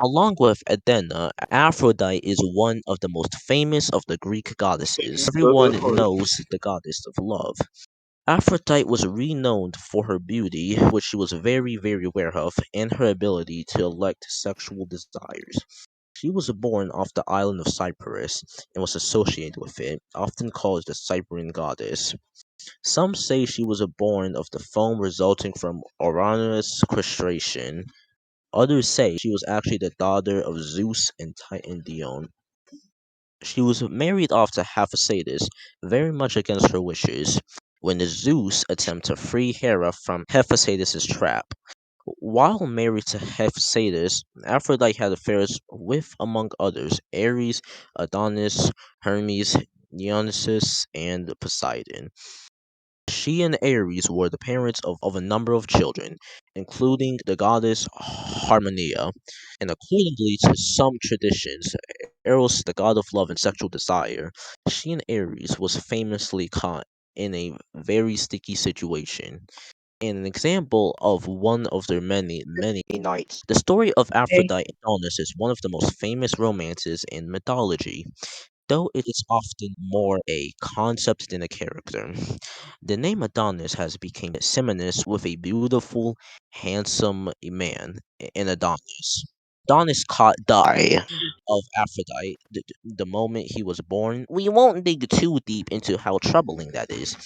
Along with Athena, Aphrodite is one of the most famous of the Greek goddesses. Everyone knows the goddess of love. Aphrodite was renowned for her beauty, which she was very, very aware of, and her ability to elect sexual desires. She was born off the island of Cyprus and was associated with it, often called the Cyprian goddess. Some say she was born of the foam resulting from Uranus' castration. Others say she was actually the daughter of Zeus and Titan Dione. She was married off to Hephaestus, very much against her wishes, when Zeus attempted to free Hera from Hephaestus' trap. While married to Hephaestus, Aphrodite had affairs with, among others, Ares, Adonis, Hermes, Dionysus, and Poseidon. She and Ares were the parents of a number of children, including the goddess Harmonia, and accordingly to some traditions, Eros, the god of love and sexual desire, she and Ares was famously caught in a very sticky situation. And an example of one of their many, many nights. The story of Aphrodite and Adonis is one of the most famous romances in mythology, though it is often more a concept than a character. The name Adonis has become synonymous with a beautiful, handsome man in Adonis. Adonis caught the eye of Aphrodite the moment he was born. We won't dig too deep into how troubling that is.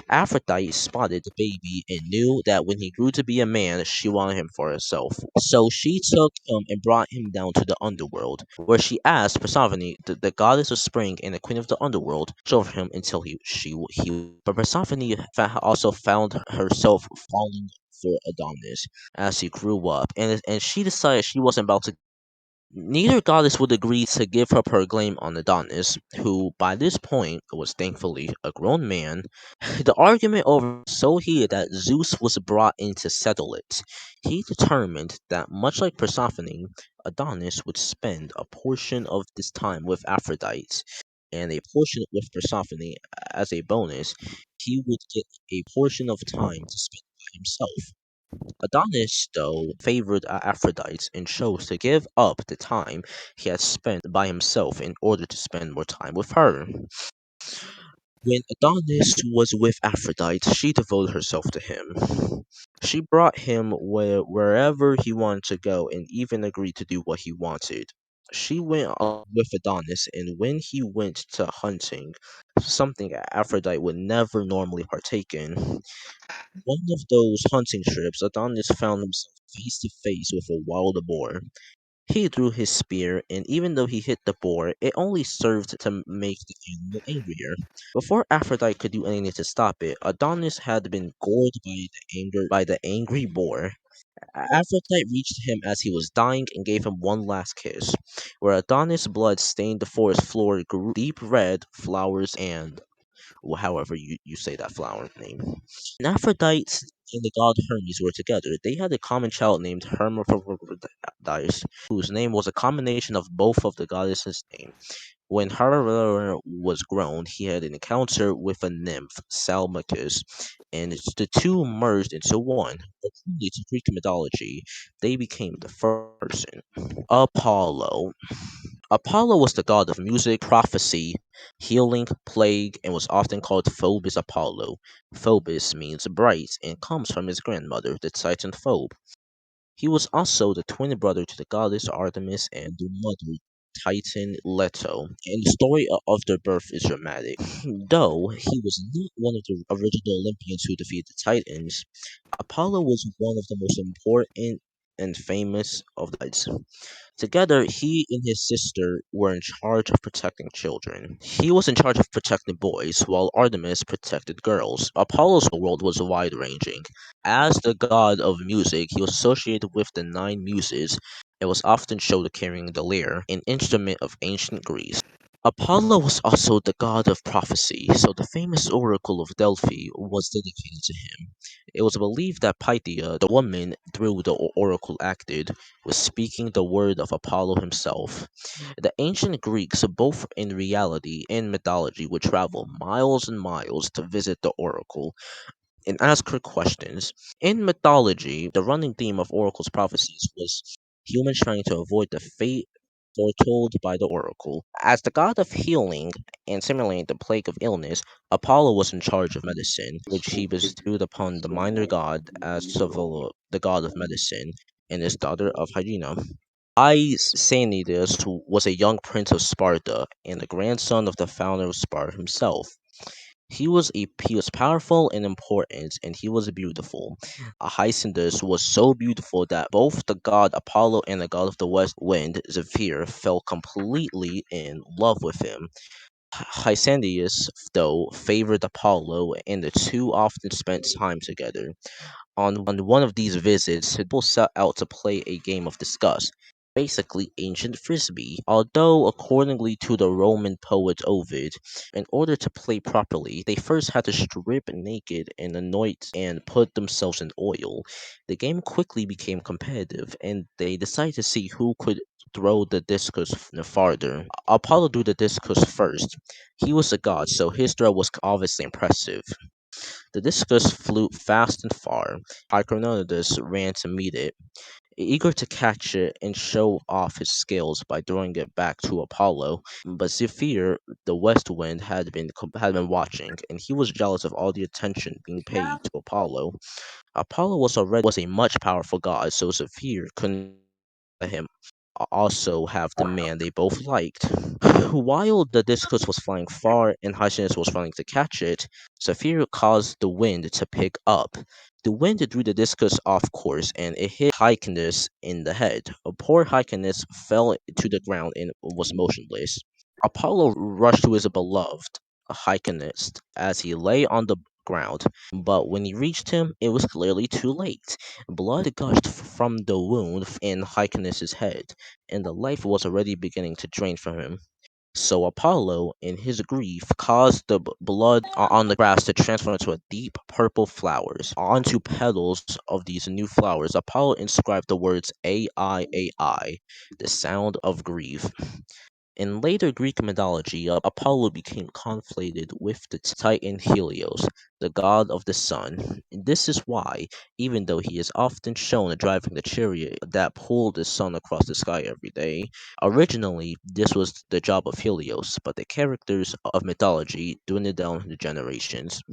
Aphrodite spotted the baby and knew that when he grew to be a man, she wanted him for herself. So she took him and brought him down to the underworld, where she asked Persephone, the goddess of spring and the queen of the underworld, to watch over him until he. But Persephone also found herself falling for Adonis as he grew up, and she decided she wasn't about to. Neither goddess would agree to give up her claim on Adonis, who by this point was thankfully a grown man. The argument over was so heated that Zeus was brought in to settle it. He determined that, much like Persephone, Adonis would spend a portion of this time with Aphrodite, and a portion with Persephone as a bonus. He would get a portion of time to spend by himself. Adonis, though, favored Aphrodite and chose to give up the time he had spent by himself in order to spend more time with her. When Adonis was with Aphrodite, she devoted herself to him. She brought him wherever he wanted to go and even agreed to do what he wanted. She went along with Adonis, and when he went to hunting, something Aphrodite would never normally partake in, one of those hunting trips, Adonis found himself face to face with a wild boar. He drew his spear, and even though he hit the boar, it only served to make the animal angrier. Before Aphrodite could do anything to stop it, Adonis had been gored by the angry boar. Aphrodite reached him as he was dying and gave him one last kiss, where Adonis' blood stained the forest floor deep red flowers and however you say that flower name. When Aphrodite and the god Hermes were together, they had a common child named Hermaphroditus, whose name was a combination of both of the goddesses' names. When Hermer was grown, he had an encounter with a nymph, Salmachus, and the two merged into one. According to Greek mythology, they became the first person. Apollo. Apollo was the god of music, prophecy, healing, plague, and was often called Phobos Apollo. Phobos means bright and comes from his grandmother, the Titan Phobe. He was also the twin brother to the goddess Artemis and the mother Titan Leto, and the story of their birth is dramatic. Though he was not one of the original Olympians who defeated the Titans, Apollo was one of the most important and famous of the gods. Together, he and his sister were in charge of protecting children. He was in charge of protecting boys, while Artemis protected girls. Apollo's world was wide ranging. As the god of music, he was associated with the nine muses and was often shown carrying the lyre, an instrument of ancient Greece. Apollo was also the god of prophecy, so the famous oracle of Delphi was dedicated to him. It was believed that Pythia, the woman through the oracle acted, was speaking the word of Apollo himself. The ancient Greeks, both in reality and mythology, would travel miles and miles to visit the oracle and ask her questions. In mythology, the running theme of oracle's prophecies was humans trying to avoid the fate foretold by the oracle. As the god of healing and simulating the plague of illness, Apollo was in charge of medicine, which he bestowed upon the minor god as the god of medicine and his daughter of Hygiena. Pausanias was a young prince of Sparta and the grandson of the founder of Sparta himself. He was powerful and important, and he was beautiful. Hyacinthus was so beautiful that both the god Apollo and the god of the west wind, Zephyr, fell completely in love with him. Hyacinthus, though, favored Apollo, and the two often spent time together. On one of these visits, the people set out to play a game of discuss, basically ancient frisbee. Although, accordingly to the Roman poet Ovid, in order to play properly, they first had to strip naked and anoint and put themselves in oil. The game quickly became competitive, and they decided to see who could throw the discus farther. Apollo threw the discus first. He was a god, so his throw was obviously impressive. The discus flew fast and far. Hyrcanodus ran to meet it, eager to catch it and show off his skills by throwing it back to Apollo. But Zephyr, the west wind, had been watching, and he was jealous of all the attention being paid to Apollo. Apollo was a much powerful god, so Zephyr couldn't let him also have the man they both liked. While the discus was flying far and Hyacinthus was running to catch it, Zephyr caused the wind to pick up. The wind threw the discus off course and it hit Hyrcanus in the head. A poor Hyrcanus fell to the ground and was motionless. Apollo rushed to his beloved Hyrcanus as he lay on the ground, but when he reached him, it was clearly too late. Blood gushed from the wound in Hyrcanus's head, and the life was already beginning to drain from him. So Apollo, in his grief, caused the blood on the grass to transform into a deep purple flowers. Onto petals of these new flowers, Apollo inscribed the words Ai, the sound of grief. In later Greek mythology, Apollo became conflated with the Titan Helios, the god of the sun. And this is why, even though he is often shown driving the chariot that pulled the sun across the sky every day, originally this was the job of Helios, but the characters of mythology dwindled down the generations.